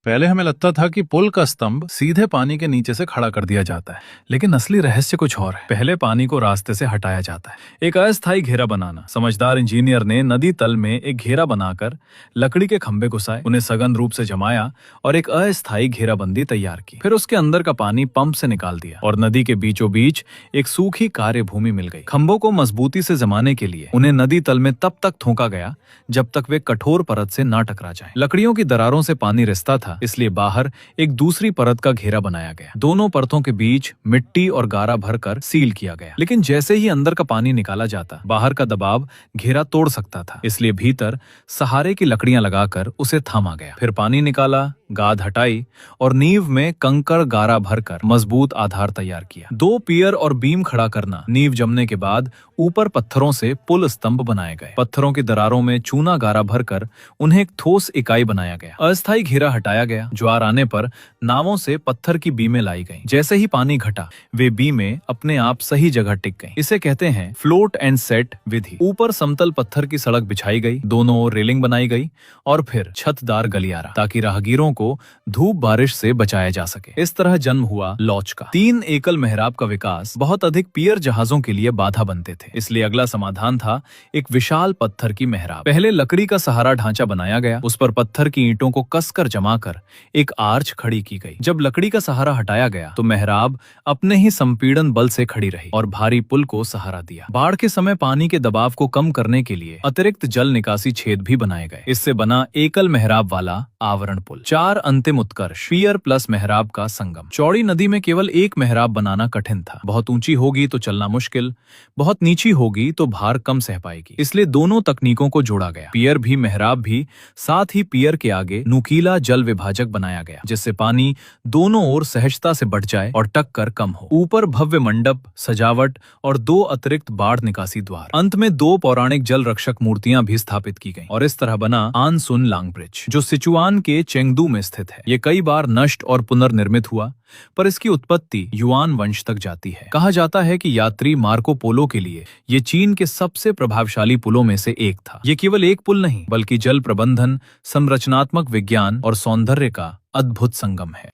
पहले हमें लगता था कि पुल का स्तंभ सीधे पानी के नीचे से खड़ा कर दिया जाता है, लेकिन असली रहस्य कुछ और है। पहले पानी को रास्ते से हटाया जाता है। एक अस्थायी घेरा बनाना। समझदार इंजीनियर ने नदी तल में एक घेरा बनाकर लकड़ी के खंभे घुसाए, उन्हें सघन रूप से जमाया और एक अस्थायी घेराबंदी तैयार की। फिर उसके अंदर का पानी पंप से निकाल दिया और नदी के बीचों बीच एक सूखी कार्य भूमि मिल गई। खंभों को मजबूती से जमाने के लिए उन्हें नदी तल में तब तक थोका गया जब तक वे कठोर परत से ना टकरा जाएं। लकड़ियों की दरारों से पानी रिसता था, इसलिए बाहर एक दूसरी परत का घेरा बनाया गया। दोनों परतों के बीच मिट्टी और गारा भरकर सील किया गया। लेकिन जैसे ही अंदर का पानी निकाला जाता, बाहर का दबाव घेरा तोड़ सकता था, इसलिए भीतर सहारे की लकड़ियां लगाकर उसे थामा गया। फिर पानी निकाला, गाद हटाई और नींव में कंकड़ गारा भरकर मजबूत आधार तैयार किया। 2 पियर और बीम खड़ा करना। नींव जमने के बाद ऊपर पत्थरों से पुल स्तंभ बनाए गए। पत्थरों की दरारों में चूना गारा भरकर उन्हें एक ठोस इकाई बनाया गया। अस्थायी घेरा हटाया गया। ज्वार आने पर नावों से पत्थर की बीमें लाई गईं। जैसे ही पानी घटा, वे बीमें अपने आप सही जगह टिक गईं। इसे कहते हैं फ्लोट एंड सेट विधि। ऊपर समतल पत्थर की सड़क बिछाई गई, दोनों ओर रेलिंग बनाई गई और फिर छतदार गलियारा, ताकि राहगीरों को धूप बारिश से बचाया जा सके। इस तरह जन्म हुआ लॉज का। 3 एकल मेहराब का विकास बहुत अधिक पियर जहाजों के लिए बाधा बनते थे, इसलिए अगला समाधान था एक विशाल पत्थर की मेहराब। पहले लकड़ी का सहारा ढांचा बनाया गया, उस पर पत्थर की ईंटों को कसकर जमाकर एक आर्च खड़ी की गई। जब लकड़ी का सहारा हटाया गया तो मेहराब अपने ही संपीड़न बल से खड़ी रही और भारी पुल को सहारा दिया। बाढ़ के समय पानी के दबाव को कम करने के लिए अतिरिक्त जल निकासी छेद भी बनाए गए। इससे बना एकल मेहराब वाला आवरण पुल। 4 अंतिम उत्कर्ष। पियर प्लस मेहराब का संगम। चौड़ी नदी में केवल एक मेहराब बनाना कठिन था। बहुत ऊंची होगी तो चलना मुश्किल, बहुत नीची होगी तो भार कम सह पाएगी, इसलिए दोनों तकनीकों को जोड़ा गया। पियर भी मेहराब भी। साथ ही पियर के आगे नुकीला जल विभाजक बनाया गया, जिससे पानी दोनों ओर सहजता से बढ़ जाए और टक्कर कम हो। ऊपर भव्य मंडप, सजावट और 2 अतिरिक्त बाढ़ निकासी द्वार। अंत में 2 पौराणिक जल रक्षक मूर्तियां भी स्थापित की गईं और इस तरह बना आन सुन लांग ब्रिज, जो सिचुआन के चेंगदू में स्थित है। ये कई बार नष्ट और पुनर्निर्मित हुआ, पर इसकी उत्पत्ति युआन वंश तक जाती है। कहा जाता है कि यात्री मार्को पोलो के लिए ये चीन के सबसे प्रभावशाली पुलों में से एक था। ये केवल एक पुल नहीं, बल्कि जल प्रबंधन, संरचनात्मक विज्ञान और सौंदर्य का अद्भुत संगम है।